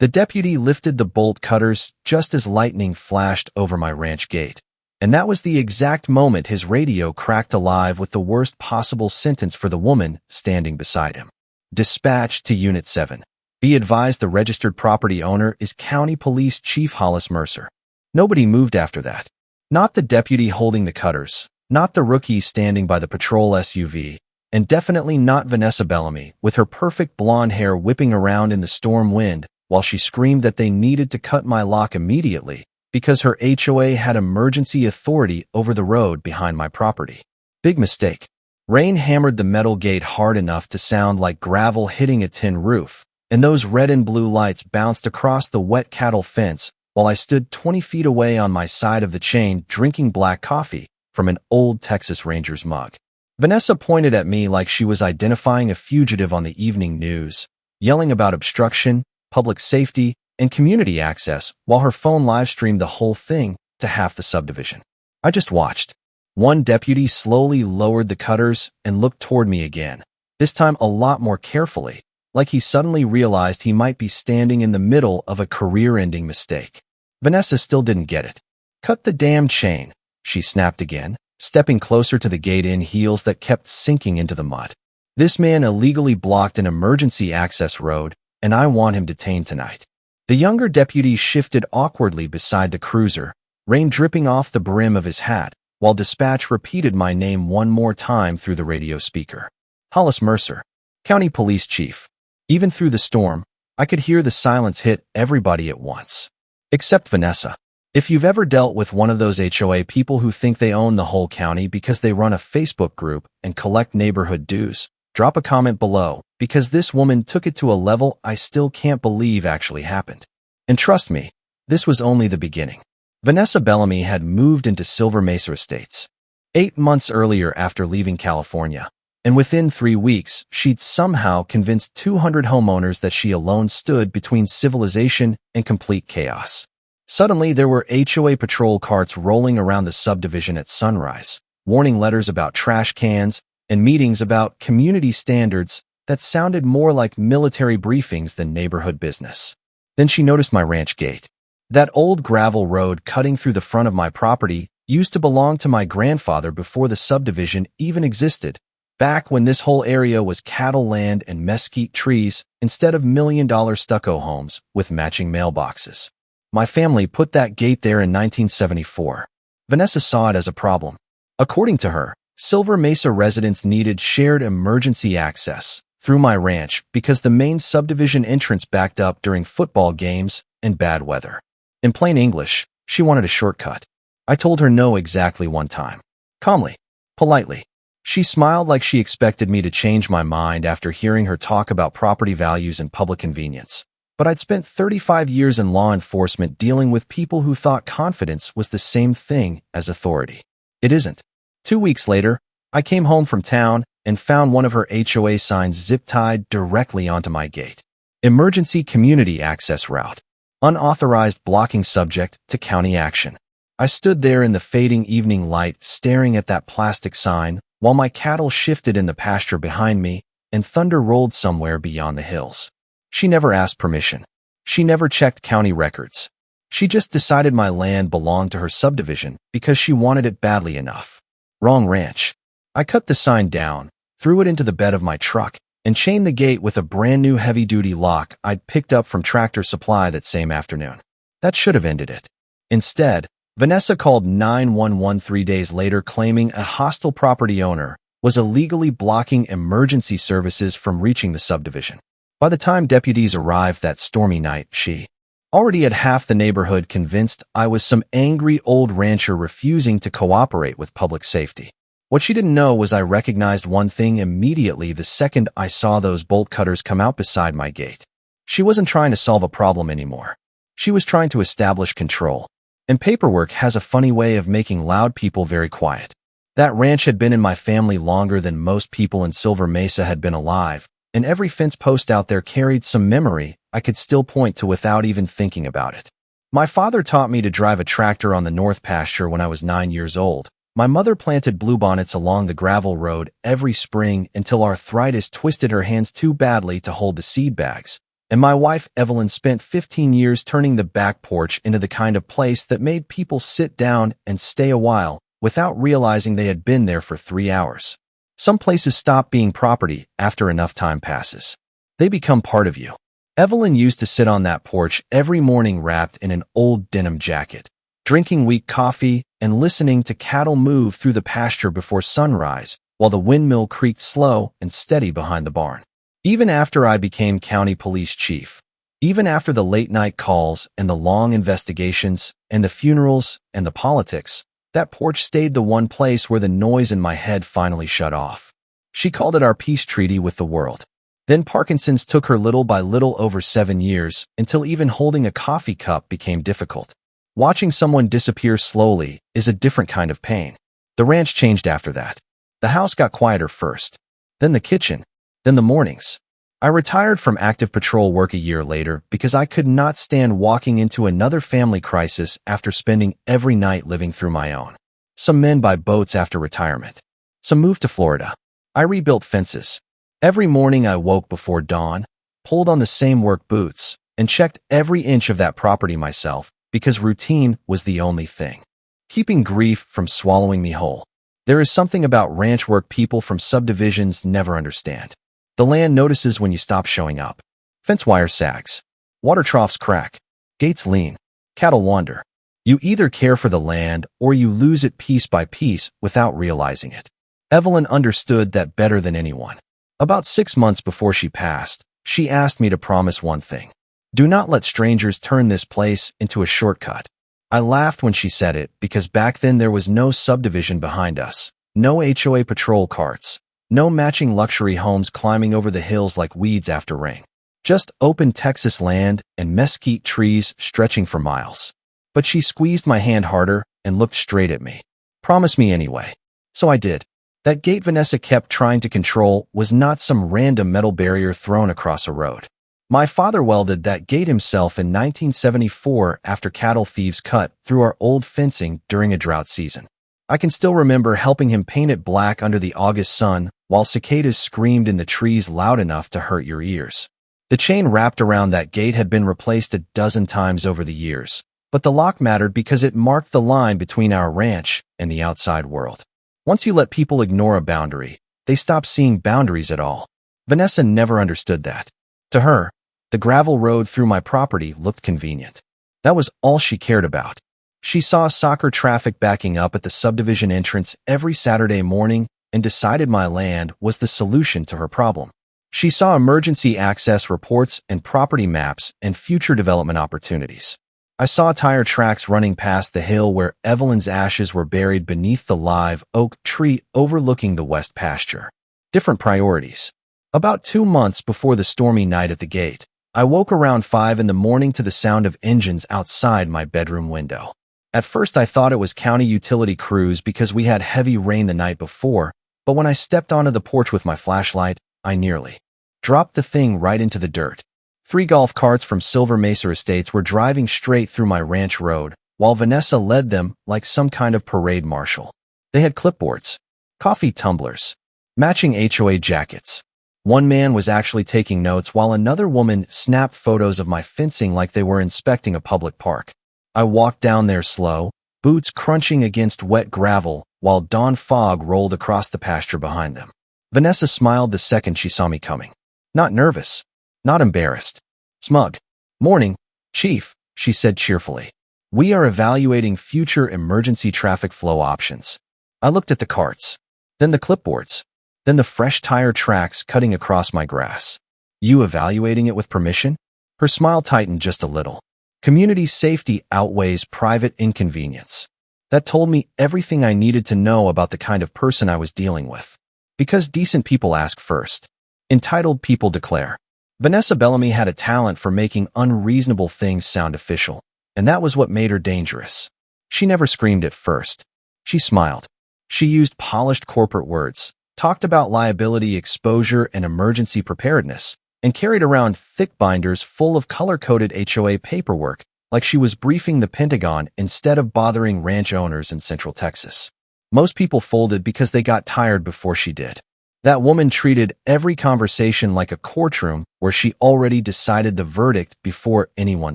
The deputy lifted the bolt cutters just as lightning flashed over my ranch gate. And that was the exact moment his radio cracked alive with the worst possible sentence for the woman standing beside him. Dispatch to Unit 7. Be advised the registered property owner is County Police Chief Hollis Mercer. Nobody moved after that. Not the deputy holding the cutters, not the rookie standing by the patrol SUV, and definitely not Vanessa Bellamy with her perfect blonde hair whipping around in the storm wind while she screamed that they needed to cut my lock immediately because her HOA had emergency authority over the road behind my property. Big mistake. Rain hammered the metal gate hard enough to sound like gravel hitting a tin roof, and those red and blue lights bounced across the wet cattle fence while I stood 20 feet away on my side of the chain drinking black coffee from an old Texas Rangers mug. Vanessa pointed at me like she was identifying a fugitive on the evening news, yelling about obstruction, public safety, and community access while her phone live-streamed the whole thing to half the subdivision. I just watched. One deputy slowly lowered the cutters and looked toward me again, this time a lot more carefully, like he suddenly realized he might be standing in the middle of a career-ending mistake. Vanessa still didn't get it. Cut the damn chain, she snapped again, stepping closer to the gate in heels that kept sinking into the mud. This man illegally blocked an emergency access road, and I want him detained tonight. The younger deputy shifted awkwardly beside the cruiser, rain dripping off the brim of his hat, while dispatch repeated my name one more time through the radio speaker. Hollis Mercer, County Police Chief. Even through the storm, I could hear the silence hit everybody at once. Except Vanessa. If you've ever dealt with one of those HOA people who think they own the whole county because they run a Facebook group and collect neighborhood dues, drop a comment below, because this woman took it to a level I still can't believe actually happened. And trust me, this was only the beginning. Vanessa Bellamy had moved into Silver Mesa Estates 8 months earlier after leaving California, and within 3 weeks, she'd somehow convinced 200 homeowners that she alone stood between civilization and complete chaos. Suddenly, there were HOA patrol carts rolling around the subdivision at sunrise, warning letters about trash cans, and meetings about community standards that sounded more like military briefings than neighborhood business. Then she noticed my ranch gate. That old gravel road cutting through the front of my property used to belong to my grandfather before the subdivision even existed, back when this whole area was cattle land and mesquite trees instead of million-dollar stucco homes with matching mailboxes. My family put that gate there in 1974. Vanessa saw it as a problem. According to her, Silver Mesa residents needed shared emergency access through my ranch because the main subdivision entrance backed up during football games and bad weather. In plain English, she wanted a shortcut. I told her no exactly one time. Calmly, politely. She smiled like she expected me to change my mind after hearing her talk about property values and public convenience. But I'd spent 35 years in law enforcement dealing with people who thought confidence was the same thing as authority. It isn't. 2 weeks later, I came home from town and found one of her HOA signs zip-tied directly onto my gate. Emergency Community Access Route. Unauthorized blocking subject to county action. I stood there in the fading evening light staring at that plastic sign while my cattle shifted in the pasture behind me and thunder rolled somewhere beyond the hills. She never asked permission. She never checked county records. She just decided my land belonged to her subdivision because she wanted it badly enough. Wrong ranch. I cut the sign down, threw it into the bed of my truck, and chained the gate with a brand new heavy-duty lock I'd picked up from Tractor Supply that same afternoon. That should have ended it. Instead, Vanessa called 911 3 days later claiming a hostile property owner was illegally blocking emergency services from reaching the subdivision. By the time deputies arrived that stormy night, she already had half the neighborhood convinced I was some angry old rancher refusing to cooperate with public safety. What she didn't know was I recognized one thing immediately the second I saw those bolt cutters come out beside my gate. She wasn't trying to solve a problem anymore. She was trying to establish control. And paperwork has a funny way of making loud people very quiet. That ranch had been in my family longer than most people in Silver Mesa had been alive, and every fence post out there carried some memory I could still point to without even thinking about it. My father taught me to drive a tractor on the north pasture when I was 9 years old. My mother planted bluebonnets along the gravel road every spring until arthritis twisted her hands too badly to hold the seed bags. And my wife, Evelyn, spent 15 years turning the back porch into the kind of place that made people sit down and stay a while without realizing they had been there for 3 hours. Some places stop being property after enough time passes. They become part of you. Evelyn used to sit on that porch every morning wrapped in an old denim jacket, drinking weak coffee and listening to cattle move through the pasture before sunrise while the windmill creaked slow and steady behind the barn. Even after I became county police chief, even after the late-night calls and the long investigations and the funerals and the politics, that porch stayed the one place where the noise in my head finally shut off. She called it our peace treaty with the world. Then Parkinson's took her little by little over 7 years, until even holding a coffee cup became difficult. Watching someone disappear slowly is a different kind of pain. The ranch changed after that. The house got quieter first, then the kitchen, then the mornings. I retired from active patrol work a year later because I could not stand walking into another family crisis after spending every night living through my own. Some men buy boats after retirement. Some moved to Florida. I rebuilt fences. Every morning I woke before dawn, pulled on the same work boots, and checked every inch of that property myself because routine was the only thing keeping grief from swallowing me whole. There is something about ranch work people from subdivisions never understand. The land notices when you stop showing up. Fence wire sags. Water troughs crack. Gates lean. Cattle wander. You either care for the land or you lose it piece by piece without realizing it. Evelyn understood that better than anyone. About 6 months before she passed, she asked me to promise one thing. Do not let strangers turn this place into a shortcut. I laughed when she said it because back then there was no subdivision behind us, no HOA patrol carts, no matching luxury homes climbing over the hills like weeds after rain. Just open Texas land and mesquite trees stretching for miles. But she squeezed my hand harder and looked straight at me. Promise me anyway. So I did. That gate Vanessa kept trying to control was not some random metal barrier thrown across a road. My father welded that gate himself in 1974 after cattle thieves cut through our old fencing during a drought season. I can still remember helping him paint it black under the August sun while cicadas screamed in the trees loud enough to hurt your ears. The chain wrapped around that gate had been replaced a dozen times over the years, but the lock mattered because it marked the line between our ranch and the outside world. Once you let people ignore a boundary, they stop seeing boundaries at all. Vanessa never understood that. To her, the gravel road through my property looked convenient. That was all she cared about. She saw soccer traffic backing up at the subdivision entrance every Saturday morning and decided my land was the solution to her problem. She saw emergency access reports and property maps and future development opportunities. I saw tire tracks running past the hill where Evelyn's ashes were buried beneath the live oak tree overlooking the west pasture. Different priorities. About 2 months before the stormy night at the gate, I woke around 5 in the morning to the sound of engines outside my bedroom window. At first I thought it was county utility crews because we had heavy rain the night before, but when I stepped onto the porch with my flashlight, I nearly dropped the thing right into the dirt. 3 golf carts from Silver Mesa Estates were driving straight through my ranch road, while Vanessa led them like some kind of parade marshal. They had clipboards, coffee tumblers, matching HOA jackets. One man was actually taking notes while another woman snapped photos of my fencing like they were inspecting a public park. I walked down there slow, boots crunching against wet gravel, while dawn fog rolled across the pasture behind them. Vanessa smiled the second she saw me coming. Not nervous, not embarrassed. Smug. Morning, Chief, she said cheerfully. We are evaluating future emergency traffic flow options. I looked at the carts, then the clipboards, then the fresh tire tracks cutting across my grass. You evaluating it with permission? Her smile tightened just a little. Community safety outweighs private inconvenience. That told me everything I needed to know about the kind of person I was dealing with. Because decent people ask first. Entitled people declare. Vanessa Bellamy had a talent for making unreasonable things sound official, and that was what made her dangerous. She never screamed at first. She smiled. She used polished corporate words, talked about liability exposure and emergency preparedness, and carried around thick binders full of color-coded HOA paperwork like she was briefing the Pentagon instead of bothering ranch owners in Central Texas. Most people folded because they got tired before she did. That woman treated every conversation like a courtroom where she already decided the verdict before anyone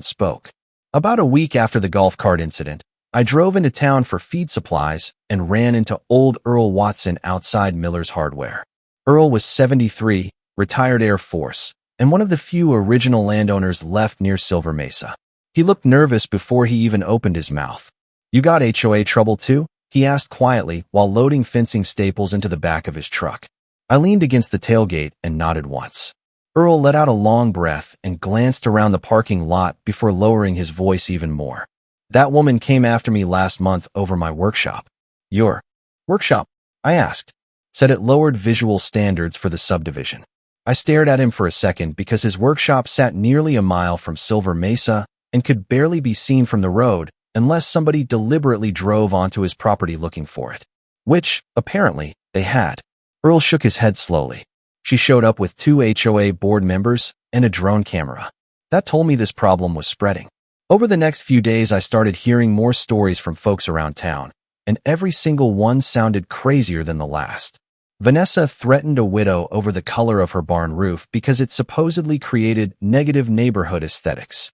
spoke. About a week after the golf cart incident, I drove into town for feed supplies and ran into old Earl Watson outside Miller's Hardware. Earl was 73, retired Air Force, and one of the few original landowners left near Silver Mesa. He looked nervous before he even opened his mouth. "You got HOA trouble too?" he asked quietly while loading fencing staples into the back of his truck. I leaned against the tailgate and nodded once. Earl let out a long breath and glanced around the parking lot before lowering his voice even more. "That woman came after me last month over my workshop." "Your workshop?" I asked. Said it lowered visual standards for the subdivision. I stared at him for a second because his workshop sat nearly a mile from Silver Mesa and could barely be seen from the road unless somebody deliberately drove onto his property looking for it. Which, apparently, they had. Earl shook his head slowly. "She showed up with 2 HOA board members and a drone camera. That told me this problem was spreading." Over the next few days, I started hearing more stories from folks around town, and every single one sounded crazier than the last. Vanessa threatened a widow over the color of her barn roof because it supposedly created negative neighborhood aesthetics.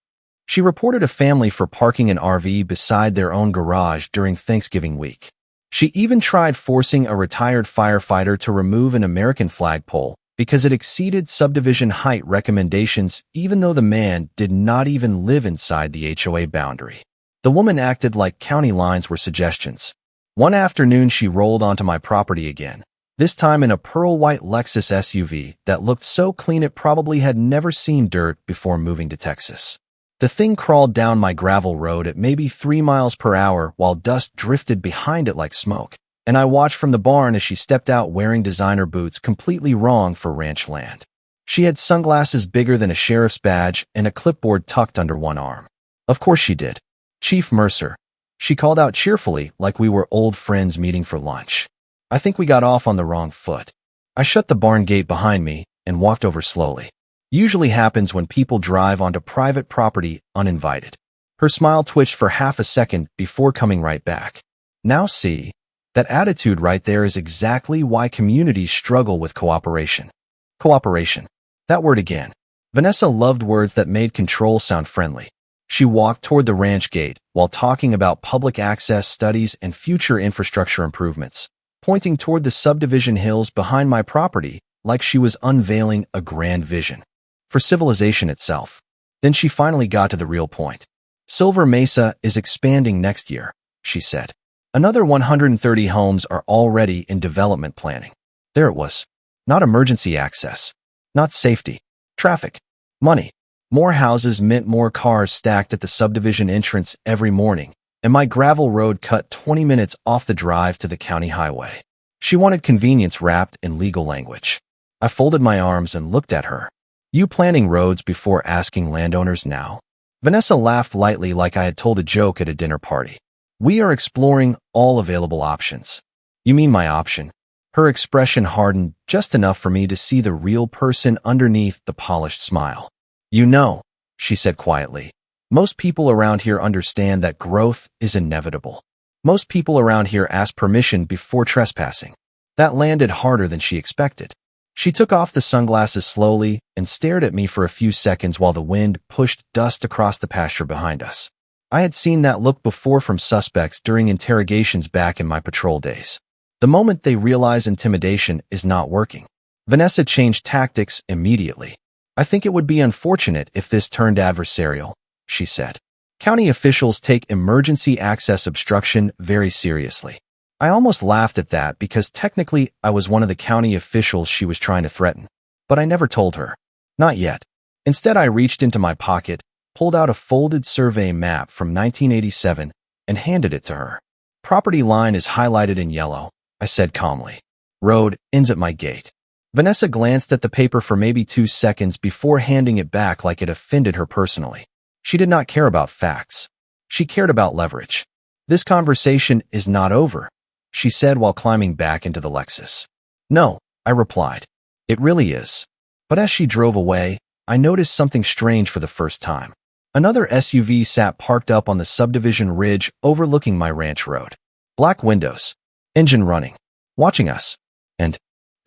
She reported a family for parking an RV beside their own garage during Thanksgiving week. She even tried forcing a retired firefighter to remove an American flagpole because it exceeded subdivision height recommendations even though the man did not even live inside the HOA boundary. The woman acted like county lines were suggestions. One afternoon she rolled onto my property again, this time in a pearl white Lexus SUV that looked so clean it probably had never seen dirt before moving to Texas. The thing crawled down my gravel road at maybe 3 miles per hour while dust drifted behind it like smoke, and I watched from the barn as she stepped out wearing designer boots completely wrong for ranch land. She had sunglasses bigger than a sheriff's badge and a clipboard tucked under one arm. Of course she did. "Chief Mercer," she called out cheerfully like we were old friends meeting for lunch. I think we got off on the wrong foot. I shut the barn gate behind me and walked over slowly. Usually happens when people drive onto private property uninvited. Her smile twitched for half a second before coming right back. "Now see, that attitude right there is exactly why communities struggle with cooperation." Cooperation. That word again. Vanessa loved words that made control sound friendly. She walked toward the ranch gate while talking about public access studies and future infrastructure improvements, pointing toward the subdivision hills behind my property like she was unveiling a grand vision for civilization itself. Then she finally got to the real point. "Silver Mesa is expanding next year," she said. "Another 130 homes are already in development planning." There it was. Not emergency access. Not safety. Traffic. Money. More houses meant more cars stacked at the subdivision entrance every morning, and my gravel road cut 20 minutes off the drive to the county highway. She wanted convenience wrapped in legal language. I folded my arms and looked at her. "You planning roads before asking landowners now?" Vanessa laughed lightly like I had told a joke at a dinner party. "We are exploring all available options." "You mean my option?" Her expression hardened just enough for me to see the real person underneath the polished smile. "You know," she said quietly, "most people around here understand that growth is inevitable. Most people around here ask permission before trespassing." That landed harder than she expected. She took off the sunglasses slowly and stared at me for a few seconds while the wind pushed dust across the pasture behind us. I had seen that look before from suspects during interrogations back in my patrol days. The moment they realize intimidation is not working. Vanessa changed tactics immediately. "I think it would be unfortunate if this turned adversarial," she said. "County officials take emergency access obstruction very seriously." I almost laughed at that because technically I was one of the county officials she was trying to threaten. But I never told her. Not yet. Instead, I reached into my pocket, pulled out a folded survey map from 1987, and handed it to her. "Property line is highlighted in yellow," I said calmly. "Road ends at my gate." Vanessa glanced at the paper for maybe 2 seconds before handing it back like it offended her personally. She did not care about facts. She cared about leverage. "This conversation is not over," she said while climbing back into the Lexus. "No," I replied. "It really is." But as she drove away, I noticed something strange for the first time. Another SUV sat parked up on the subdivision ridge overlooking my ranch road. Black windows. Engine running. Watching us. And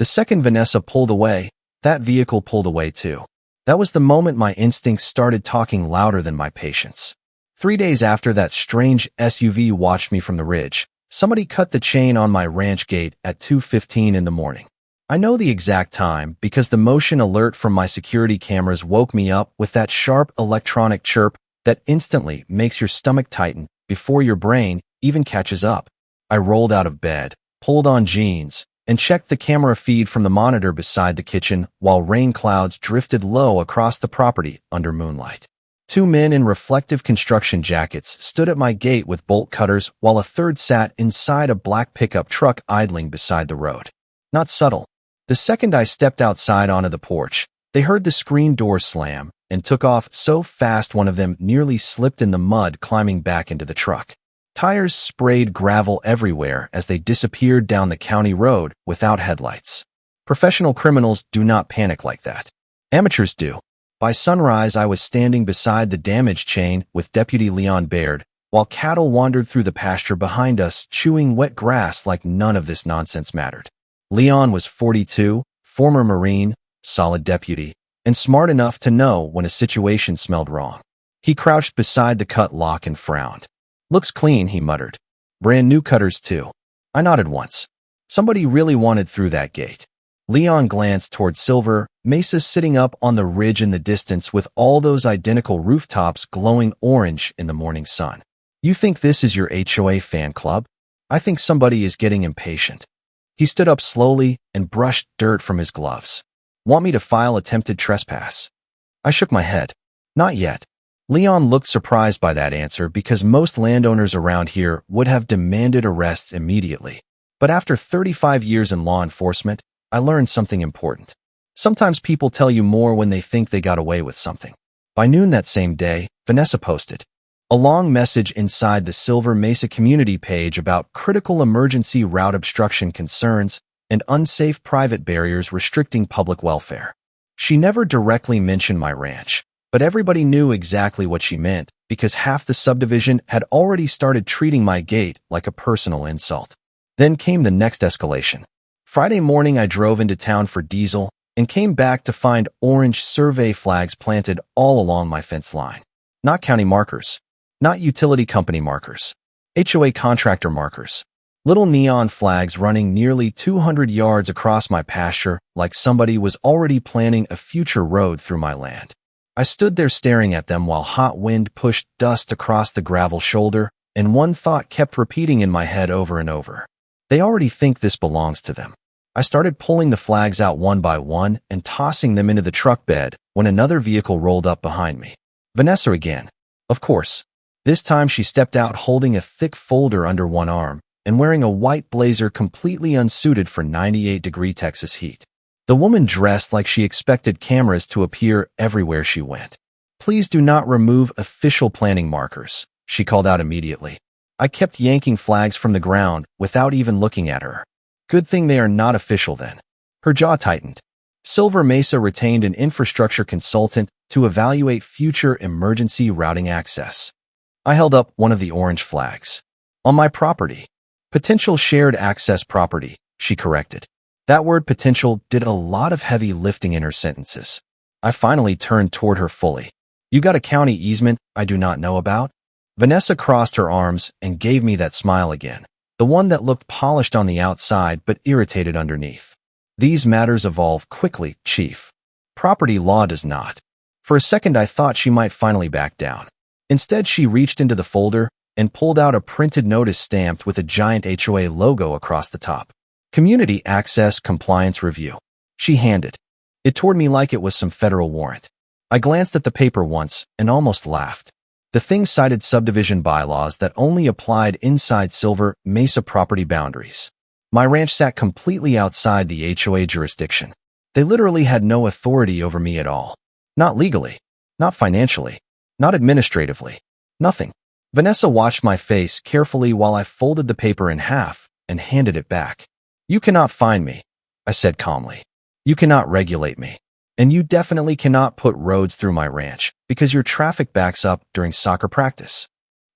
The second Vanessa pulled away, that vehicle pulled away too. That was the moment my instincts started talking louder than my patience. 3 days after that strange SUV watched me from the ridge, somebody cut the chain on my ranch gate at 2:15 in the morning. I know the exact time because the motion alert from my security cameras woke me up with that sharp electronic chirp that instantly makes your stomach tighten before your brain even catches up. I rolled out of bed, pulled on jeans, and checked the camera feed from the monitor beside the kitchen while rain clouds drifted low across the property under moonlight. 2 men in reflective construction jackets stood at my gate with bolt cutters while a third sat inside a black pickup truck idling beside the road. Not subtle. The second I stepped outside onto the porch, they heard the screen door slam and took off so fast one of them nearly slipped in the mud climbing back into the truck. Tires sprayed gravel everywhere as they disappeared down the county road without headlights. Professional criminals do not panic like that. Amateurs do. By sunrise, I was standing beside the damaged chain with Deputy Leon Baird, while cattle wandered through the pasture behind us, chewing wet grass like none of this nonsense mattered. Leon was 42, former Marine, solid deputy, and smart enough to know when a situation smelled wrong. He crouched beside the cut lock and frowned. "Looks clean," he muttered. "Brand new cutters, too." I nodded once. Somebody really wanted through that gate. Leon glanced toward Silver Mesa sitting up on the ridge in the distance with all those identical rooftops glowing orange in the morning sun. "You think this is your HOA fan club? I think somebody is getting impatient." He stood up slowly and brushed dirt from his gloves. "Want me to file attempted trespass?" I shook my head. "Not yet." Leon looked surprised by that answer because most landowners around here would have demanded arrests immediately. But after 35 years in law enforcement, I learned something important. Sometimes people tell you more when they think they got away with something. By noon that same day, Vanessa posted a long message inside the Silver Mesa community page about critical emergency route obstruction concerns and unsafe private barriers restricting public welfare. She never directly mentioned my ranch, but everybody knew exactly what she meant because half the subdivision had already started treating my gate like a personal insult. Then came the next escalation. Friday morning, I drove into town for diesel and came back to find orange survey flags planted all along my fence line. Not county markers, not utility company markers, HOA contractor markers. Little neon flags running nearly 200 yards across my pasture like somebody was already planning a future road through my land. I stood there staring at them while hot wind pushed dust across the gravel shoulder, and one thought kept repeating in my head over and over. They already think this belongs to them. I started pulling the flags out one by one and tossing them into the truck bed when another vehicle rolled up behind me. Vanessa again. Of course. This time she stepped out holding a thick folder under one arm and wearing a white blazer completely unsuited for 98-degree Texas heat. The woman dressed like she expected cameras to appear everywhere she went. "Please do not remove official planning markers," she called out immediately. I kept yanking flags from the ground without even looking at her. Good thing they are not official then. Her jaw tightened. Silver Mesa retained an infrastructure consultant to evaluate future emergency routing access. I held up one of the orange flags. "On my property." "Potential shared access property," she corrected. That word potential did a lot of heavy lifting in her sentences. I finally turned toward her fully. "You got a county easement I do not know about?" Vanessa crossed her arms and gave me that smile again, the one that looked polished on the outside but irritated underneath. "These matters evolve quickly, Chief. Property law does not." For a second I thought she might finally back down. Instead, she reached into the folder and pulled out a printed notice stamped with a giant HOA logo across the top. "Community Access Compliance Review." She handed it toward me like it was some federal warrant. I glanced at the paper once and almost laughed. The thing cited subdivision bylaws that only applied inside Silver Mesa property boundaries. My ranch sat completely outside the HOA jurisdiction. They literally had no authority over me at all. Not legally, not financially, not administratively, nothing. Vanessa watched my face carefully while I folded the paper in half and handed it back. "You cannot fine me," I said calmly. "You cannot regulate me. And you definitely cannot put roads through my ranch because your traffic backs up during soccer practice."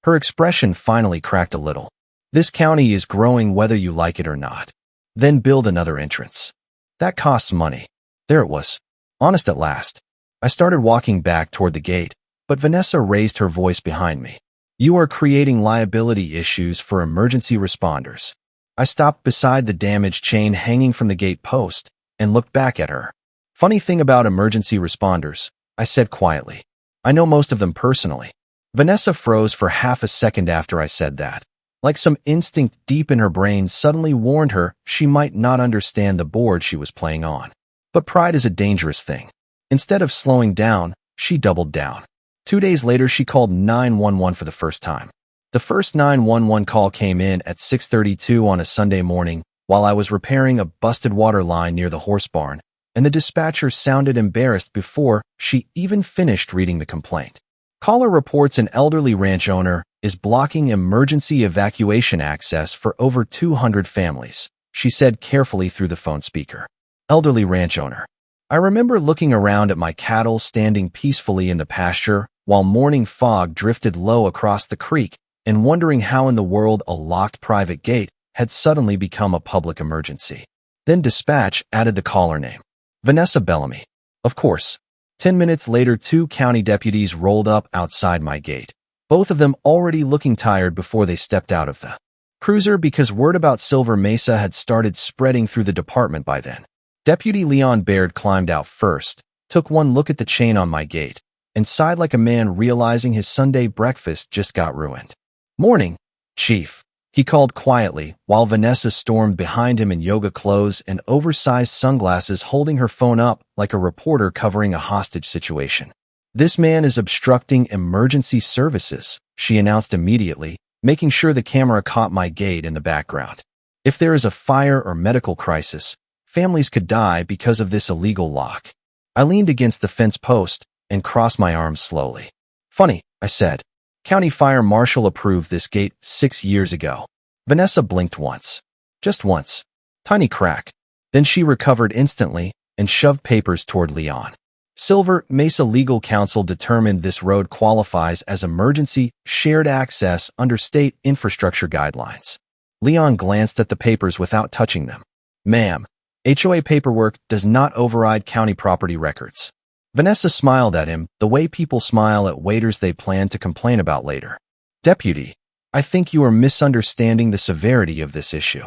Her expression finally cracked a little. "This county is growing whether you like it or not. Then build another entrance." That costs money. There it was. Honest at last. I started walking back toward the gate, but Vanessa raised her voice behind me. You are creating liability issues for emergency responders. I stopped beside the damaged chain hanging from the gate post and looked back at her. Funny thing about emergency responders, I said quietly. I know most of them personally. Vanessa froze for half a second after I said that. Like some instinct deep in her brain suddenly warned her she might not understand the board she was playing on. But pride is a dangerous thing. Instead of slowing down, she doubled down. 2 days later, she called 911 for the first time. The first 911 call came in at 6:32 on a Sunday morning while I was repairing a busted water line near the horse barn, and the dispatcher sounded embarrassed before she even finished reading the complaint. Caller reports an elderly ranch owner is blocking emergency evacuation access for over 200 families, she said carefully through the phone speaker. Elderly ranch owner. I remember looking around at my cattle standing peacefully in the pasture while morning fog drifted low across the creek and wondering how in the world a locked private gate had suddenly become a public emergency. Then dispatch added the caller name. Vanessa Bellamy. Of course. 10 minutes later, 2 county deputies rolled up outside my gate, both of them already looking tired before they stepped out of the cruiser because word about Silver Mesa had started spreading through the department by then. Deputy Leon Baird climbed out first, took one look at the chain on my gate, and sighed like a man realizing his Sunday breakfast just got ruined. Morning, Chief, he called quietly while Vanessa stormed behind him in yoga clothes and oversized sunglasses, holding her phone up like a reporter covering a hostage situation. This man is obstructing emergency services, she announced immediately, making sure the camera caught my gate in the background. If there is a fire or medical crisis, families could die because of this illegal lock. I leaned against the fence post and crossed my arms slowly. Funny, I said. County Fire Marshal approved this gate 6 years ago. Vanessa blinked once. Just once. Tiny crack. Then she recovered instantly and shoved papers toward Leon. Silver Mesa Legal Counsel determined this road qualifies as emergency shared access under state infrastructure guidelines. Leon glanced at the papers without touching them. Ma'am, HOA paperwork does not override county property records. Vanessa smiled at him, the way people smile at waiters they plan to complain about later. Deputy, I think you are misunderstanding the severity of this issue.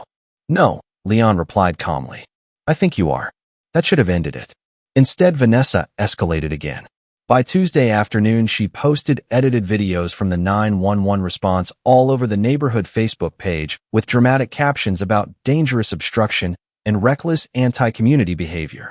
No, Leon replied calmly. I think you are. That should have ended it. Instead, Vanessa escalated again. By Tuesday afternoon, she posted edited videos from the 911 response all over the neighborhood Facebook page with dramatic captions about dangerous obstruction and reckless anti-community behavior.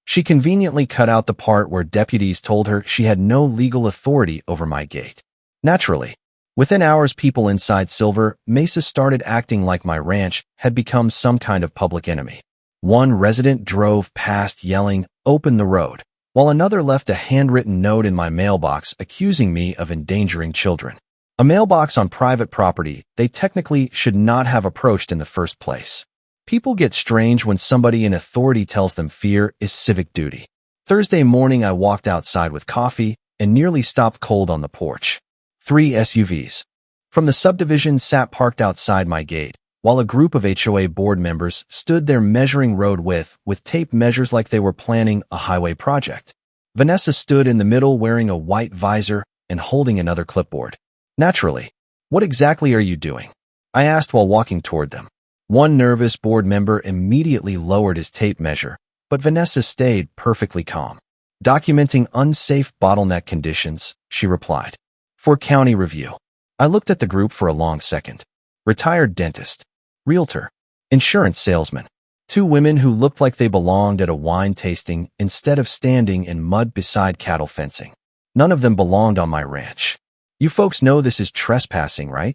She conveniently cut out the part where deputies told her she had no legal authority over my gate. Naturally, within hours, people inside Silver Mesa started acting like my ranch had become some kind of public enemy. One resident drove past yelling, "Open the road," while another left a handwritten note in my mailbox accusing me of endangering children. A mailbox on private property they technically should not have approached in the first place. People get strange when somebody in authority tells them fear is civic duty. Thursday morning, I walked outside with coffee and nearly stopped cold on the porch. 3 SUVs from the subdivision sat parked outside my gate, while a group of HOA board members stood there measuring road width with tape measures like they were planning a highway project. Vanessa stood in the middle wearing a white visor and holding another clipboard. Naturally, what exactly are you doing? I asked while walking toward them. One nervous board member immediately lowered his tape measure, but Vanessa stayed perfectly calm. Documenting unsafe bottleneck conditions, she replied. For county review. I looked at the group for a long second. Retired dentist, realtor, insurance salesman. 2 women who looked like they belonged at a wine tasting instead of standing in mud beside cattle fencing. None of them belonged on my ranch. You folks know this is trespassing, right?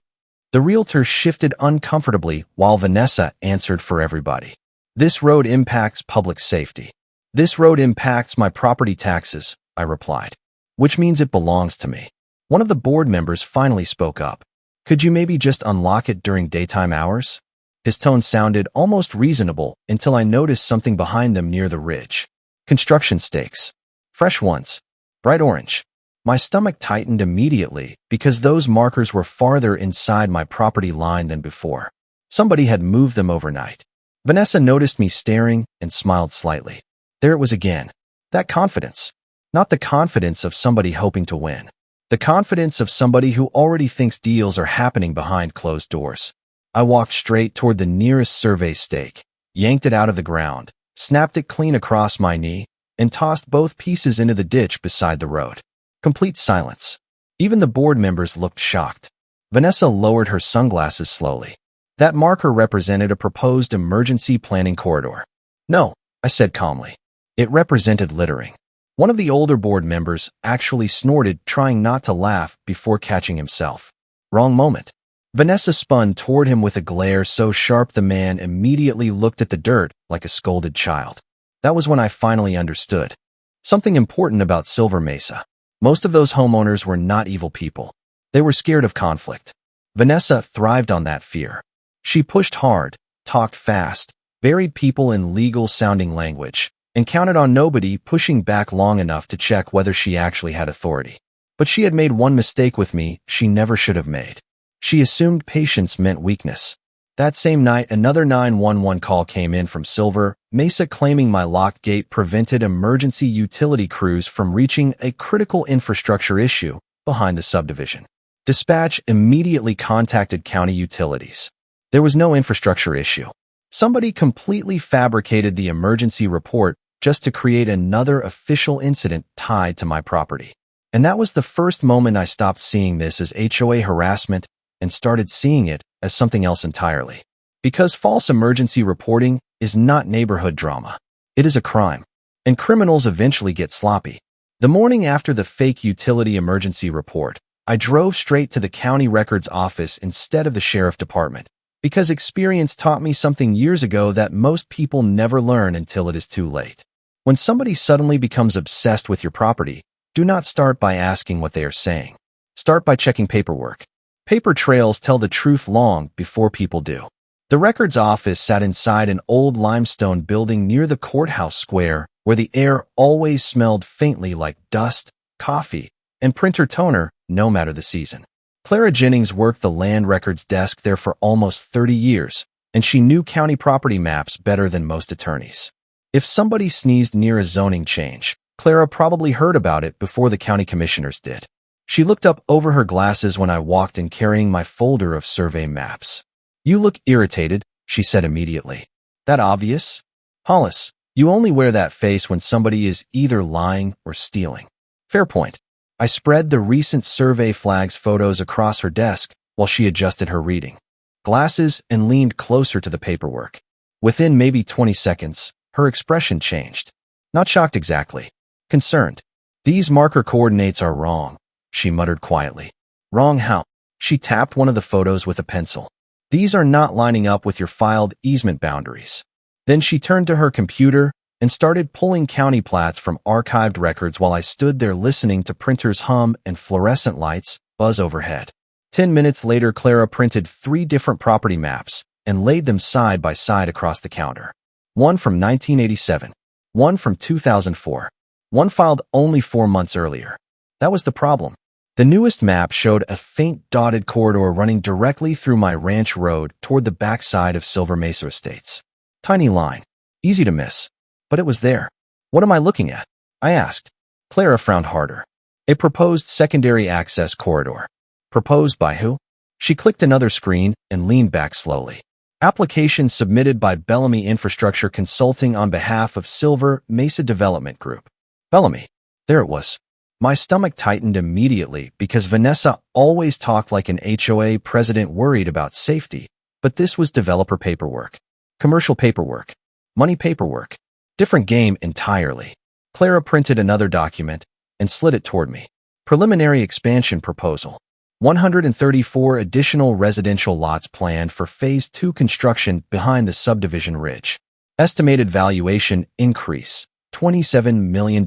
The realtor shifted uncomfortably while Vanessa answered for everybody. This road impacts public safety. This road impacts my property taxes, I replied. Which means it belongs to me. One of the board members finally spoke up. Could you maybe just unlock it during daytime hours? His tone sounded almost reasonable until I noticed something behind them near the ridge. Construction stakes. Fresh ones. Bright orange. My stomach tightened immediately because those markers were farther inside my property line than before. Somebody had moved them overnight. Vanessa noticed me staring and smiled slightly. There it was again. That confidence. Not the confidence of somebody hoping to win. The confidence of somebody who already thinks deals are happening behind closed doors. I walked straight toward the nearest survey stake, yanked it out of the ground, snapped it clean across my knee, and tossed both pieces into the ditch beside the road. Complete silence. Even the board members looked shocked. Vanessa lowered her sunglasses slowly. That marker represented a proposed emergency planning corridor. No, I said calmly. It represented littering. One of the older board members actually snorted, trying not to laugh before catching himself. Wrong moment. Vanessa spun toward him with a glare so sharp the man immediately looked at the dirt like a scolded child. That was when I finally understood. Something important about Silver Mesa. Most of those homeowners were not evil people. They were scared of conflict. Vanessa thrived on that fear. She pushed hard, talked fast, buried people in legal-sounding language, and counted on nobody pushing back long enough to check whether she actually had authority. But she had made one mistake with me she never should have made. She assumed patience meant weakness. That same night, another 911 call came in from Silver Mesa claiming my locked gate prevented emergency utility crews from reaching a critical infrastructure issue behind the subdivision. Dispatch immediately contacted county utilities. There was no infrastructure issue. Somebody completely fabricated the emergency report just to create another official incident tied to my property. And that was the first moment I stopped seeing this as HOA harassment and started seeing it as something else entirely. Because false emergency reporting is not neighborhood drama. It is a crime. And criminals eventually get sloppy. The morning after the fake utility emergency report, I drove straight to the county records office instead of the sheriff department, because experience taught me something years ago that most people never learn until it is too late. When somebody suddenly becomes obsessed with your property, do not start by asking what they are saying. Start by checking paperwork. Paper trails tell the truth long before people do. The records office sat inside an old limestone building near the courthouse square, where the air always smelled faintly like dust, coffee, and printer toner, no matter the season. Clara Jennings worked the land records desk there for almost 30 years, and she knew county property maps better than most attorneys. If somebody sneezed near a zoning change, Clara probably heard about it before the county commissioners did. She looked up over her glasses when I walked in carrying my folder of survey maps. "You look irritated," she said immediately. "That obvious? Hollis, you only wear that face when somebody is either lying or stealing." Fair point. I spread the recent survey flags photos across her desk while she adjusted her reading glasses and leaned closer to the paperwork. Within maybe 20 seconds, her expression changed. Not shocked exactly. Concerned. "These marker coordinates are wrong," she muttered quietly. "Wrong how?" She tapped one of the photos with a pencil. "These are not lining up with your filed easement boundaries." Then she turned to her computer and started pulling county plats from archived records while I stood there listening to printers hum and fluorescent lights buzz overhead. 10 minutes later, Clara printed 3 different property maps and laid them side by side across the counter. One from 1987, one from 2004, one filed only 4 months earlier. That was the problem. The newest map showed a faint dotted corridor running directly through my ranch road toward the backside of Silver Mesa Estates. Tiny line. Easy to miss. But it was there. "What am I looking at?" I asked. Clara frowned harder. "A proposed secondary access corridor." "Proposed by who?" She clicked another screen and leaned back slowly. "Application submitted by Bellamy Infrastructure Consulting on behalf of Silver Mesa Development Group." Bellamy. There it was. My stomach tightened immediately because Vanessa always talked like an HOA president worried about safety, but this was developer paperwork. Commercial paperwork. Money paperwork. Different game entirely. Clara printed another document and slid it toward me. Preliminary expansion proposal. 134 additional residential lots planned for Phase 2 construction behind the subdivision ridge. Estimated valuation increase, $27 million.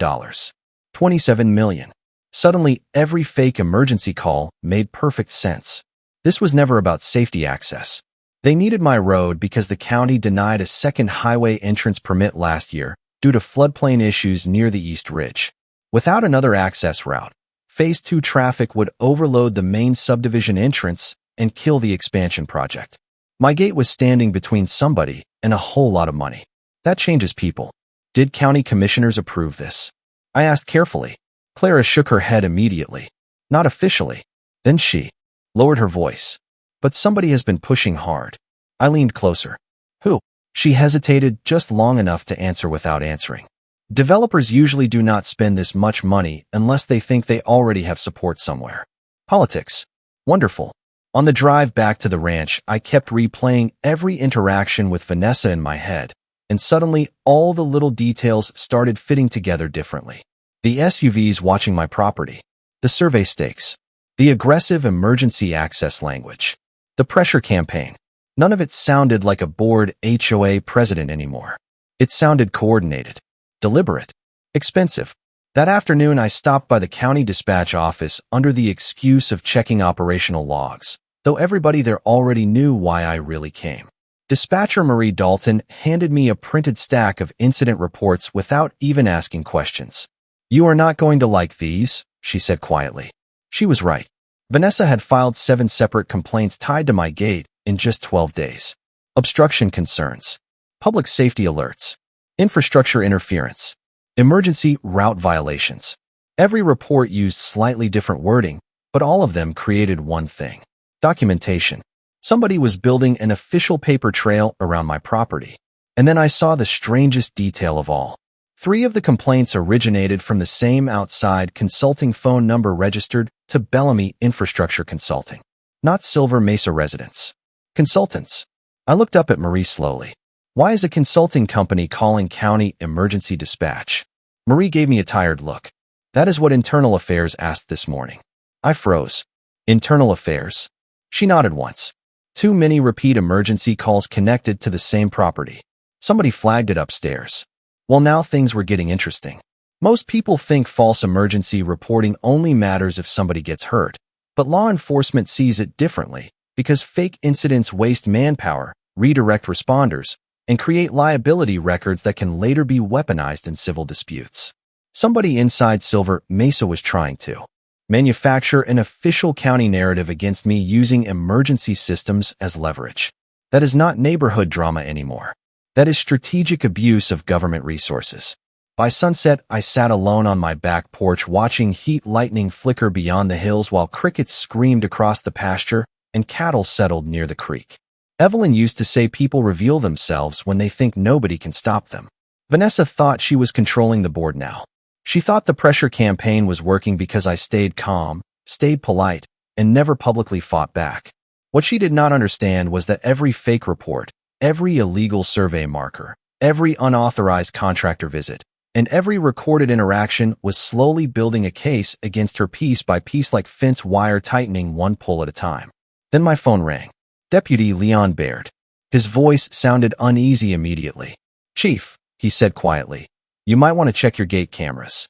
$27 million. Suddenly, every fake emergency call made perfect sense. This was never about safety access. They needed my road because the county denied a second highway entrance permit last year due to floodplain issues near the East Ridge. Without another access route, Phase 2 traffic would overload the main subdivision entrance and kill the expansion project. My gate was standing between somebody and a whole lot of money. That changes people. Did county commissioners approve this? I asked carefully. Clara shook her head immediately. Not officially. Then she lowered her voice. But somebody has been pushing hard. I leaned closer. Who? She hesitated just long enough to answer without answering. Developers usually do not spend this much money unless they think they already have support somewhere. Politics. Wonderful. On the drive back to the ranch, I kept replaying every interaction with Vanessa in my head, and suddenly all the little details started fitting together differently. The SUVs watching my property, the survey stakes, the aggressive emergency access language, the pressure campaign. None of it sounded like a bored HOA president anymore. It sounded coordinated, deliberate, expensive. That afternoon, I stopped by the county dispatch office under the excuse of checking operational logs, though everybody there already knew why I really came. Dispatcher Marie Dalton handed me a printed stack of incident reports without even asking questions. You are not going to like these, she said quietly. She was right. Vanessa had filed 7 separate complaints tied to my gate in just 12 days. Obstruction concerns, public safety alerts, infrastructure interference, emergency route violations. Every report used slightly different wording, but all of them created one thing: documentation. Somebody was building an official paper trail around my property. And then I saw the strangest detail of all. 3 of the complaints originated from the same outside consulting phone number registered to Bellamy Infrastructure Consulting, not Silver Mesa residents. Consultants. I looked up at Marie slowly. Why is a consulting company calling county emergency dispatch? Marie gave me a tired look. That is what Internal Affairs asked this morning. I froze. Internal Affairs? She nodded once. Too many repeat emergency calls connected to the same property. Somebody flagged it upstairs. Well, now things were getting interesting. Most people think false emergency reporting only matters if somebody gets hurt, but law enforcement sees it differently because fake incidents waste manpower, redirect responders, and create liability records that can later be weaponized in civil disputes. Somebody inside Silver Mesa was trying to manufacture an official county narrative against me using emergency systems as leverage. That is not neighborhood drama anymore. That is strategic abuse of government resources. By sunset, I sat alone on my back porch watching heat lightning flicker beyond the hills while crickets screamed across the pasture and cattle settled near the creek. Evelyn used to say people reveal themselves when they think nobody can stop them. Vanessa thought she was controlling the board now. She thought the pressure campaign was working because I stayed calm, stayed polite, and never publicly fought back. What she did not understand was that every fake report, every illegal survey marker, every unauthorized contractor visit, and every recorded interaction was slowly building a case against her piece by piece like fence wire tightening one pull at a time. Then my phone rang. Deputy Leon Baird. His voice sounded uneasy immediately. Chief, he said quietly, you might want to check your gate cameras.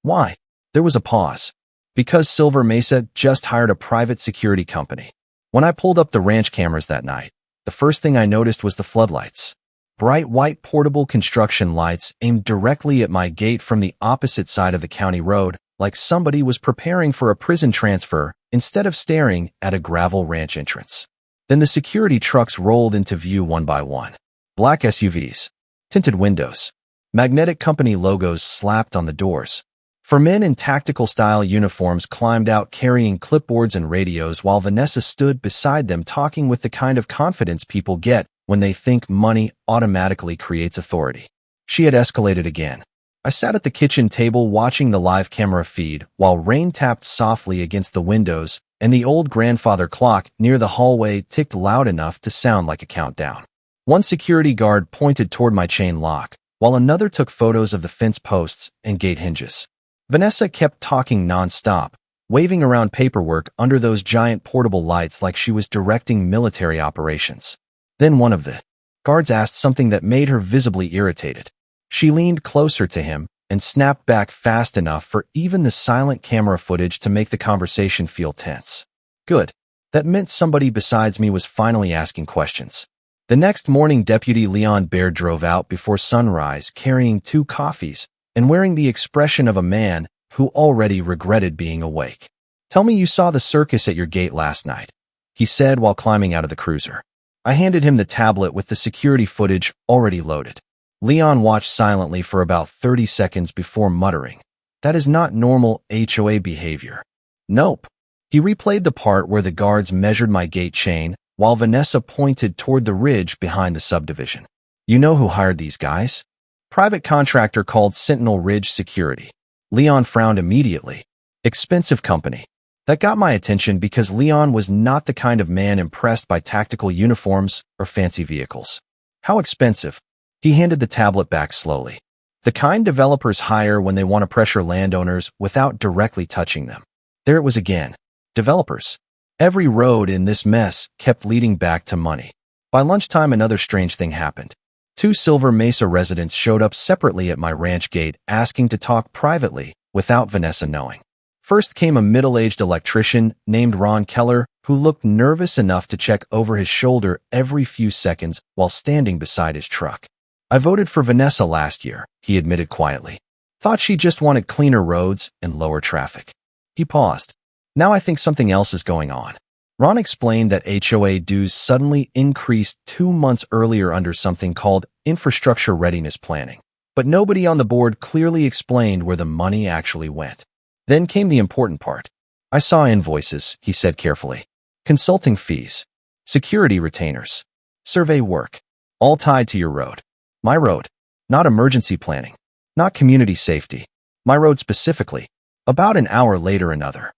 Why? There was a pause. Because Silver Mesa just hired a private security company. When I pulled up the ranch cameras that night, the first thing I noticed was the floodlights. Bright white portable construction lights aimed directly at my gate from the opposite side of the county road, like somebody was preparing for a prison transfer instead of staring at a gravel ranch entrance. Then the security trucks rolled into view one by one. Black SUVs, tinted windows, magnetic company logos slapped on the doors. 4 men in tactical-style uniforms climbed out carrying clipboards and radios while Vanessa stood beside them talking with the kind of confidence people get when they think money automatically creates authority. She had escalated again. I sat at the kitchen table watching the live camera feed while rain tapped softly against the windows and the old grandfather clock near the hallway ticked loud enough to sound like a countdown. One security guard pointed toward my chain lock, while another took photos of the fence posts and gate hinges. Vanessa kept talking nonstop, waving around paperwork under those giant portable lights like she was directing military operations. Then one of the guards asked something that made her visibly irritated. She leaned closer to him and snapped back fast enough for even the silent camera footage to make the conversation feel tense. Good. That meant somebody besides me was finally asking questions. The next morning, Deputy Leon Baird drove out before sunrise carrying 2 coffees and wearing the expression of a man who already regretted being awake. Tell me you saw the circus at your gate last night, he said while climbing out of the cruiser. I handed him the tablet with the security footage already loaded. Leon watched silently for about 30 seconds before muttering, "That is not normal HOA behavior." Nope. He replayed the part where the guards measured my gate chain while Vanessa pointed toward the ridge behind the subdivision. "You know who hired these guys?" "Private contractor called Sentinel Ridge Security." Leon frowned immediately. "Expensive company." That got my attention because Leon was not the kind of man impressed by tactical uniforms or fancy vehicles. "How expensive?" He handed the tablet back slowly. "The kind developers hire when they want to pressure landowners without directly touching them." There it was again. Developers. Every road in this mess kept leading back to money. By lunchtime, another strange thing happened. 2 Silver Mesa residents showed up separately at my ranch gate asking to talk privately without Vanessa knowing. First came a middle-aged electrician named Ron Keller who looked nervous enough to check over his shoulder every few seconds while standing beside his truck. "I voted for Vanessa last year," he admitted quietly. "Thought she just wanted cleaner roads and lower traffic." He paused. "Now I think something else is going on." Ron explained that HOA dues suddenly increased 2 months earlier under something called infrastructure readiness planning, but nobody on the board clearly explained where the money actually went. Then came the important part. "I saw invoices," he said carefully. "Consulting fees, security retainers, survey work, all tied to your road." My road. Not emergency planning. Not community safety. My road specifically. About an hour later, another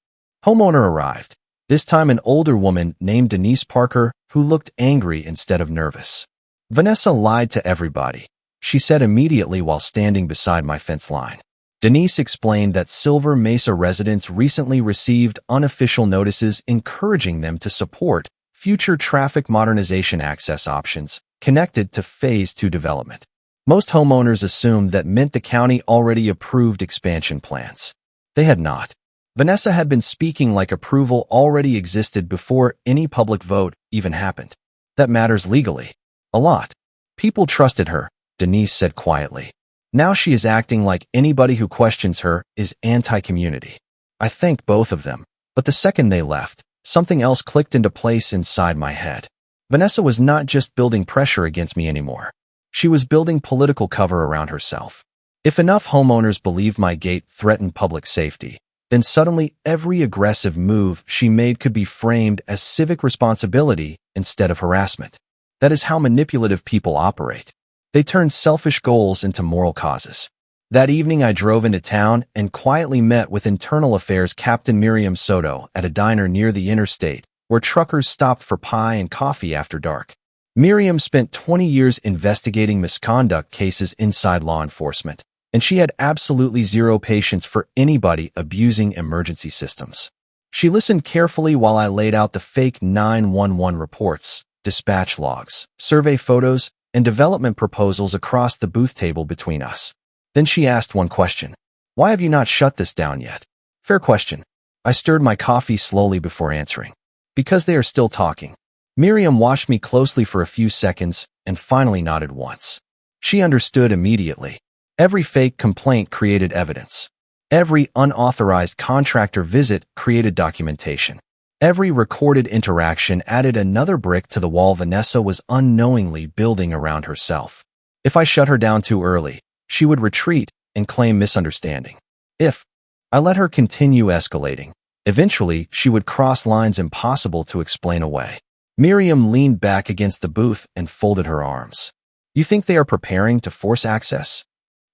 homeowner arrived. This time an older woman named Denise Parker who looked angry instead of nervous. "Vanessa lied to everybody," she said immediately while standing beside my fence line. Denise explained that Silver Mesa residents recently received unofficial notices encouraging them to support future traffic modernization access options connected to Phase 2 development. Most homeowners assumed that meant the county already approved expansion plans. They had not. Vanessa had been speaking like approval already existed before any public vote even happened. "That matters legally. A lot." "People trusted her," Denise said quietly. "Now she is acting like anybody who questions her is anti-community." I thanked both of them, but the second they left, something else clicked into place inside my head. Vanessa was not just building pressure against me anymore. She was building political cover around herself. If enough homeowners believed my gate threatened public safety, then suddenly every aggressive move she made could be framed as civic responsibility instead of harassment. That is how manipulative people operate. They turn selfish goals into moral causes. That evening I drove into town and quietly met with Internal Affairs Captain Miriam Soto at a diner near the interstate, where truckers stopped for pie and coffee after dark. Miriam spent 20 years investigating misconduct cases inside law enforcement, and she had absolutely zero patience for anybody abusing emergency systems. She listened carefully while I laid out the fake 911 reports, dispatch logs, survey photos, and development proposals across the booth table between us. Then she asked one question. "Why have you not shut this down yet?" Fair question. I stirred my coffee slowly before answering. "Because they are still talking." Miriam watched me closely for a few seconds and finally nodded once. She understood immediately. Every fake complaint created evidence. Every unauthorized contractor visit created documentation. Every recorded interaction added another brick to the wall Vanessa was unknowingly building around herself. If I shut her down too early, she would retreat and claim misunderstanding. If I let her continue escalating, eventually she would cross lines impossible to explain away. Miriam leaned back against the booth and folded her arms. "You think they are preparing to force access?"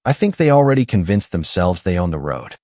"I think they already convinced themselves they own the road."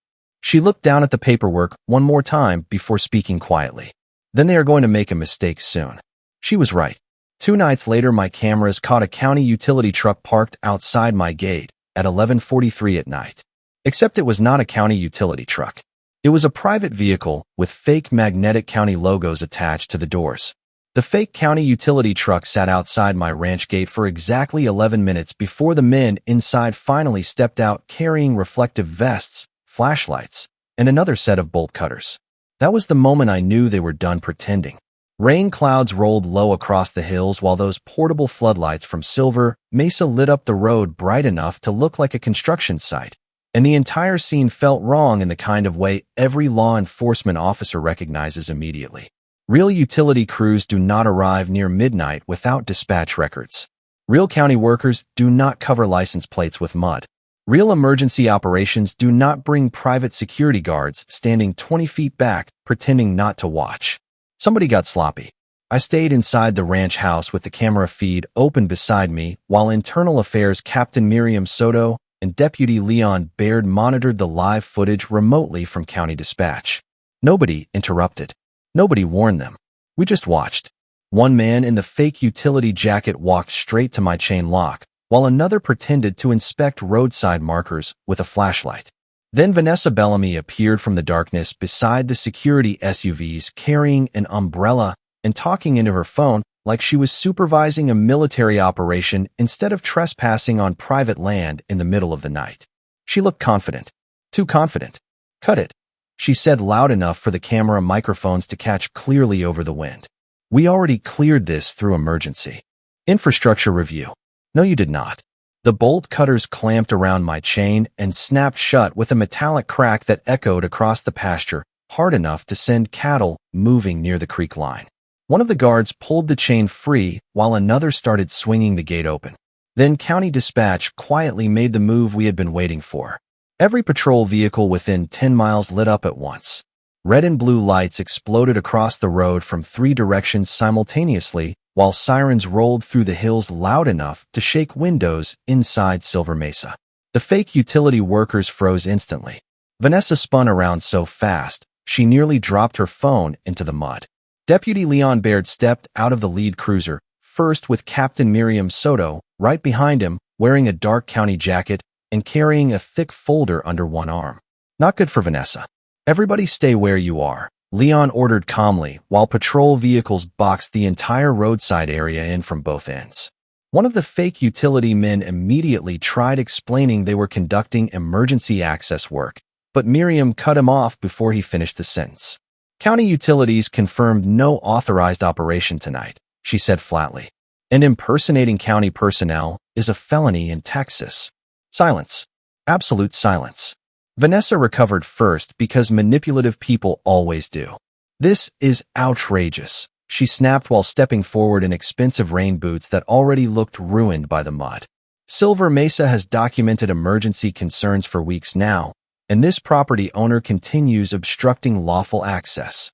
She looked down at the paperwork one more time before speaking quietly. "Then they are going to make a mistake soon." She was right. 2 nights later, my cameras caught a county utility truck parked outside my gate at 11:43 at night. Except it was not a county utility truck. It was a private vehicle with fake magnetic county logos attached to the doors. The fake county utility truck sat outside my ranch gate for exactly 11 minutes before the men inside finally stepped out carrying reflective vests, flashlights, and another set of bolt cutters. That was the moment I knew they were done pretending. Rain clouds rolled low across the hills while those portable floodlights from Silver Mesa lit up the road bright enough to look like a construction site, and the entire scene felt wrong in the kind of way every law enforcement officer recognizes immediately. Real utility crews do not arrive near midnight without dispatch records. Real county workers do not cover license plates with mud. Real emergency operations do not bring private security guards standing 20 feet back, pretending not to watch. Somebody got sloppy. I stayed inside the ranch house with the camera feed open beside me while Internal Affairs Captain Miriam Soto and Deputy Leon Baird monitored the live footage remotely from County Dispatch. Nobody interrupted. Nobody warned them. We just watched. One man in the fake utility jacket walked straight to my chain lock, while another pretended to inspect roadside markers with a flashlight. Then Vanessa Bellamy appeared from the darkness beside the security SUVs carrying an umbrella and talking into her phone like she was supervising a military operation instead of trespassing on private land in the middle of the night. She looked confident. Too confident. "Cut it," she said loud enough for the camera microphones to catch clearly over the wind. "We already cleared this through emergency infrastructure review." "No, you did not." The bolt cutters clamped around my chain and snapped shut with a metallic crack that echoed across the pasture, hard enough to send cattle moving near the creek line. One of the guards pulled the chain free while another started swinging the gate open. Then County Dispatch quietly made the move we had been waiting for. Every patrol vehicle within 10 miles lit up at once. Red and blue lights exploded across the road from 3 directions simultaneously, while sirens rolled through the hills loud enough to shake windows inside Silver Mesa. The fake utility workers froze instantly. Vanessa spun around so fast, she nearly dropped her phone into the mud. Deputy Leon Baird stepped out of the lead cruiser, first with Captain Miriam Soto, right behind him, wearing a dark county jacket and carrying a thick folder under one arm. "Not good for Vanessa." "Everybody stay where you are," Leon ordered calmly, while patrol vehicles boxed the entire roadside area in from both ends. One of the fake utility men immediately tried explaining they were conducting emergency access work, but Miriam cut him off before he finished the sentence. "County Utilities confirmed no authorized operation tonight," she said flatly. "And impersonating county personnel is a felony in Texas." Silence. Absolute silence. Vanessa recovered first because manipulative people always do. "This is outrageous," she snapped while stepping forward in expensive rain boots that already looked ruined by the mud. "Silver Mesa has documented emergency concerns for weeks now, and this property owner continues obstructing lawful access."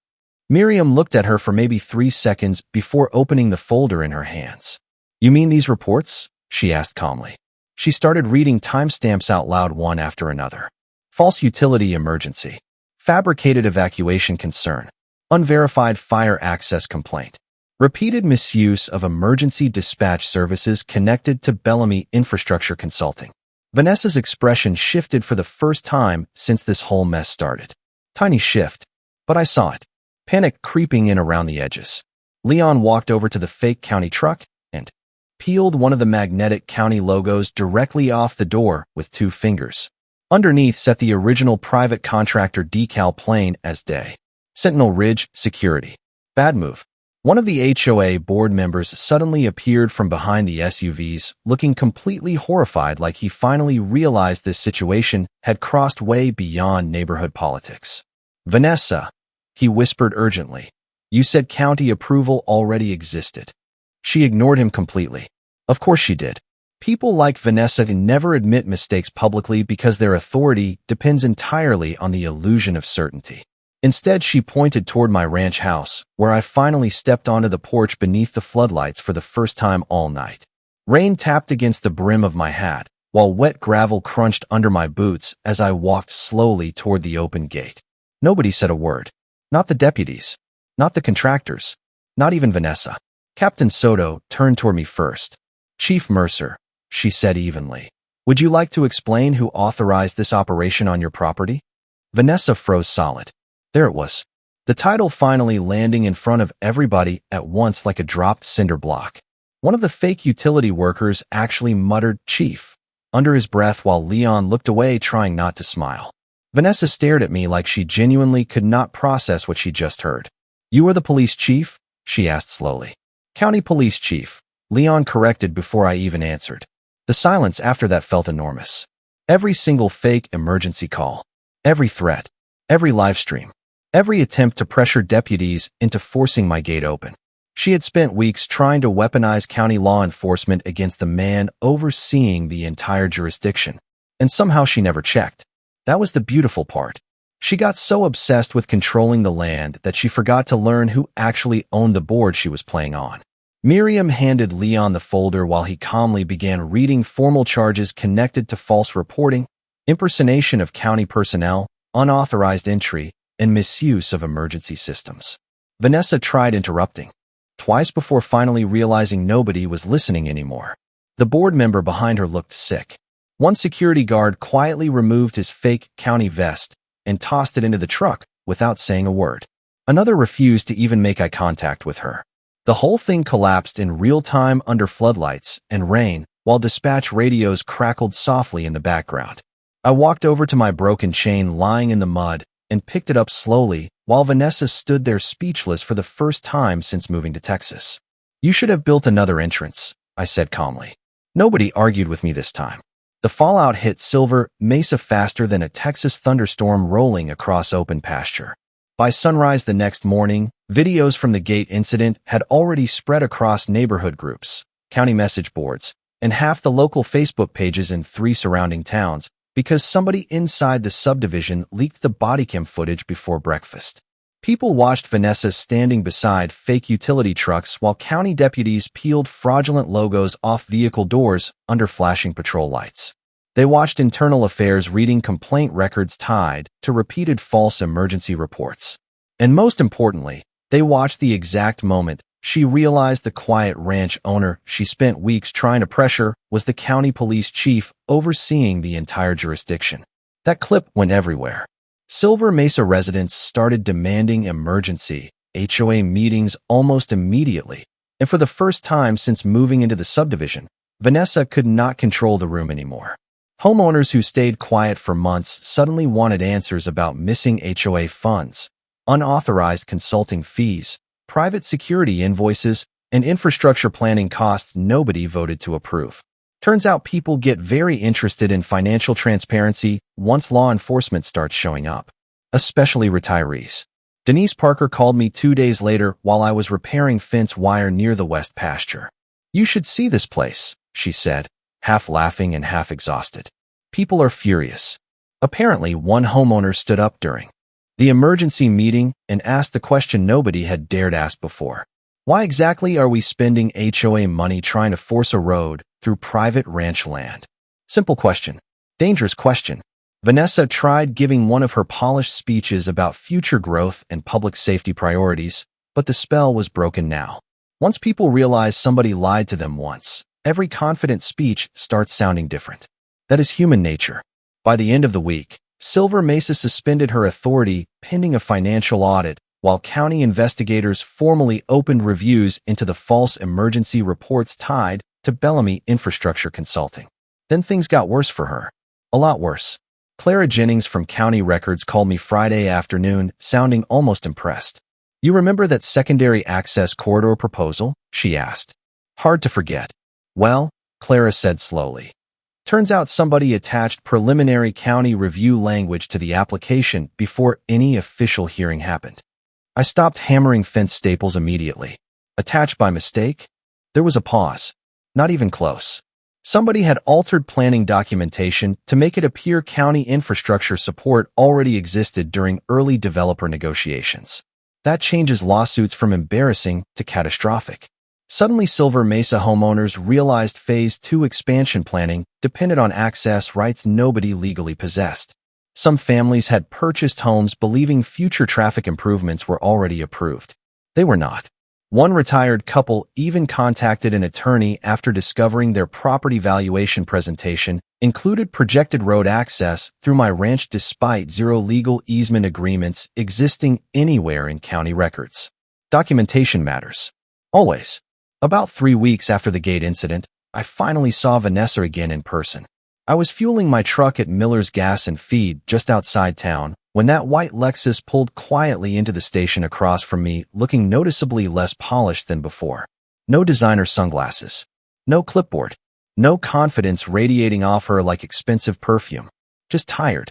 Miriam looked at her for maybe 3 seconds before opening the folder in her hands. "You mean these reports?" she asked calmly. She started reading timestamps out loud one after another. False utility emergency. Fabricated evacuation concern. Unverified fire access complaint. Repeated misuse of emergency dispatch services connected to Bellamy Infrastructure Consulting. Vanessa's expression shifted for the first time since this whole mess started. Tiny shift, but I saw it. Panic creeping in around the edges. Leon walked over to the fake county truck and peeled one of the magnetic county logos directly off the door with 2 fingers. Underneath sat the original private contractor decal plain as day. Sentinel Ridge Security. Bad move. One of the HOA board members suddenly appeared from behind the SUVs, looking completely horrified like he finally realized this situation had crossed way beyond neighborhood politics. "Vanessa," he whispered urgently, "you said county approval already existed." She ignored him completely. Of course she did. People like Vanessa never admit mistakes publicly because their authority depends entirely on the illusion of certainty. Instead, she pointed toward my ranch house, where I finally stepped onto the porch beneath the floodlights for the first time all night. Rain tapped against the brim of my hat, while wet gravel crunched under my boots as I walked slowly toward the open gate. Nobody said a word. Not the deputies. Not the contractors. Not even Vanessa. Captain Soto turned toward me first. "Chief Mercer," she said evenly, "would you like to explain who authorized this operation on your property?" Vanessa froze solid. There it was. The title finally landing in front of everybody at once like a dropped cinder block. One of the fake utility workers actually muttered "Chief" under his breath while Leon looked away, trying not to smile. Vanessa stared at me like she genuinely could not process what she just heard. "You are the police chief?" she asked slowly. "County police chief," Leon corrected before I even answered. The silence after that felt enormous. Every single fake emergency call, every threat, every live stream, every attempt to pressure deputies into forcing my gate open. She had spent weeks trying to weaponize county law enforcement against the man overseeing the entire jurisdiction, and somehow she never checked. That was the beautiful part. She got so obsessed with controlling the land that she forgot to learn who actually owned the board she was playing on. Miriam handed Leon the folder while he calmly began reading formal charges connected to false reporting, impersonation of county personnel, unauthorized entry, and misuse of emergency systems. Vanessa tried interrupting, twice before finally realizing nobody was listening anymore. The board member behind her looked sick. One security guard quietly removed his fake county vest and tossed it into the truck without saying a word. Another refused to even make eye contact with her. The whole thing collapsed in real time under floodlights and rain while dispatch radios crackled softly in the background. I walked over to my broken chain lying in the mud and picked it up slowly while Vanessa stood there speechless for the first time since moving to Texas. "You should have built another entrance," I said calmly. Nobody argued with me this time. The fallout hit Silver Mesa faster than a Texas thunderstorm rolling across open pasture. By sunrise the next morning, videos from the gate incident had already spread across neighborhood groups, county message boards, and half the local Facebook pages in 3 surrounding towns because somebody inside the subdivision leaked the bodycam footage before breakfast. People watched Vanessa standing beside fake utility trucks while county deputies peeled fraudulent logos off vehicle doors under flashing patrol lights. They watched internal affairs reading complaint records tied to repeated false emergency reports. And most importantly, they watched the exact moment she realized the quiet ranch owner she spent weeks trying to pressure was the county police chief overseeing the entire jurisdiction. That clip went everywhere. Silver Mesa residents started demanding emergency HOA meetings almost immediately, and for the first time since moving into the subdivision, Vanessa could not control the room anymore. Homeowners who stayed quiet for months suddenly wanted answers about missing HOA funds, unauthorized consulting fees, private security invoices, and infrastructure planning costs nobody voted to approve. Turns out people get very interested in financial transparency once law enforcement starts showing up, especially retirees. Denise Parker called me 2 days later while I was repairing fence wire near the west pasture. "You should see this place," she said, half laughing and half exhausted. "People are furious." Apparently, one homeowner stood up during the emergency meeting and asked the question nobody had dared ask before. Why exactly are we spending HOA money trying to force a road through private ranch land? Simple question. Dangerous question. Vanessa tried giving one of her polished speeches about future growth and public safety priorities, but the spell was broken now. Once people realize somebody lied to them once, every confident speech starts sounding different. That is human nature. By the end of the week, Silver Mesa suspended her authority pending a financial audit, while county investigators formally opened reviews into the false emergency reports tied to Bellamy Infrastructure Consulting. Then things got worse for her. A lot worse. Clara Jennings from County Records called me Friday afternoon, sounding almost impressed. "You remember that secondary access corridor proposal?" she asked. "Hard to forget." "Well," Clara said slowly, "turns out somebody attached preliminary county review language to the application before any official hearing happened." I stopped hammering fence staples immediately. Attached by mistake? There was a pause. Not even close. Somebody had altered planning documentation to make it appear county infrastructure support already existed during early developer negotiations. That changes lawsuits from embarrassing to catastrophic. Suddenly, Silver Mesa homeowners realized Phase 2 expansion planning depended on access rights nobody legally possessed. Some families had purchased homes believing future traffic improvements were already approved. They were not. One retired couple even contacted an attorney after discovering their property valuation presentation included projected road access through my ranch despite 0 legal easement agreements existing anywhere in county records. Documentation matters. Always. About 3 weeks after the gate incident, I finally saw Vanessa again in person. I was fueling my truck at Miller's Gas and Feed just outside town when that white Lexus pulled quietly into the station across from me, looking noticeably less polished than before. No designer sunglasses. No clipboard. No confidence radiating off her like expensive perfume. Just tired.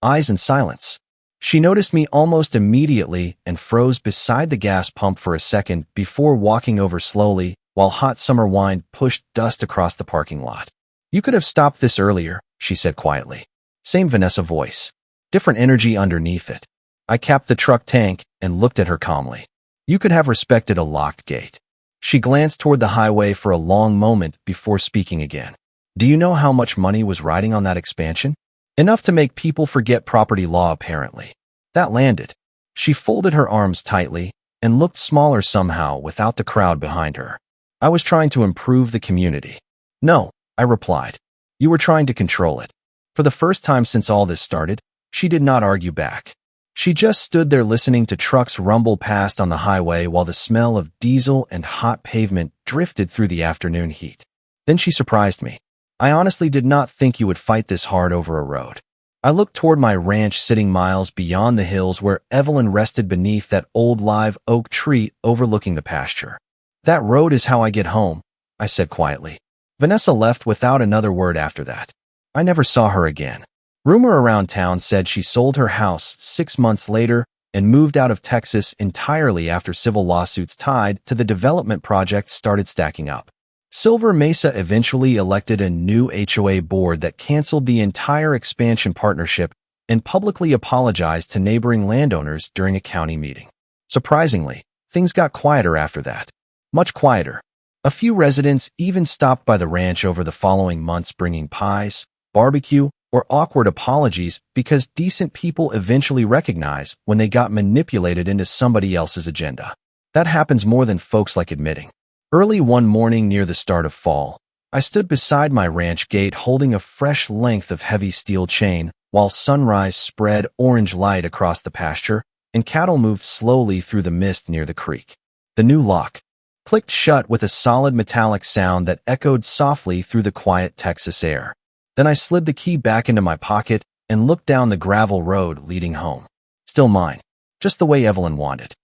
Eyes and silence. She noticed me almost immediately and froze beside the gas pump for a second before walking over slowly while hot summer wind pushed dust across the parking lot. "You could have stopped this earlier," she said quietly. Same Vanessa voice. Different energy underneath it. I capped the truck tank and looked at her calmly. "You could have respected a locked gate." She glanced toward the highway for a long moment before speaking again. "Do you know how much money was riding on that expansion? Enough to make people forget property law, apparently. That landed." She folded her arms tightly and looked smaller somehow without the crowd behind her. "I was trying to improve the community." "No," I replied. "You were trying to control it." For the first time since all this started, she did not argue back. She just stood there listening to trucks rumble past on the highway while the smell of diesel and hot pavement drifted through the afternoon heat. Then she surprised me. "I honestly did not think you would fight this hard over a road." I looked toward my ranch sitting miles beyond the hills where Evelyn rested beneath that old live oak tree overlooking the pasture. "That road is how I get home," I said quietly. Vanessa left without another word after that. I never saw her again. Rumor around town said she sold her house 6 months later and moved out of Texas entirely after civil lawsuits tied to the development project started stacking up. Silver Mesa eventually elected a new HOA board that canceled the entire expansion partnership and publicly apologized to neighboring landowners during a county meeting. Surprisingly, things got quieter after that. Much quieter. A few residents even stopped by the ranch over the following months bringing pies, barbecue, or awkward apologies because decent people eventually recognize when they got manipulated into somebody else's agenda. That happens more than folks like admitting. Early one morning near the start of fall, I stood beside my ranch gate holding a fresh length of heavy steel chain while sunrise spread orange light across the pasture and cattle moved slowly through the mist near the creek. The new lock clicked shut with a solid metallic sound that echoed softly through the quiet Texas air. Then I slid the key back into my pocket and looked down the gravel road leading home. Still mine, just the way Evelyn wanted.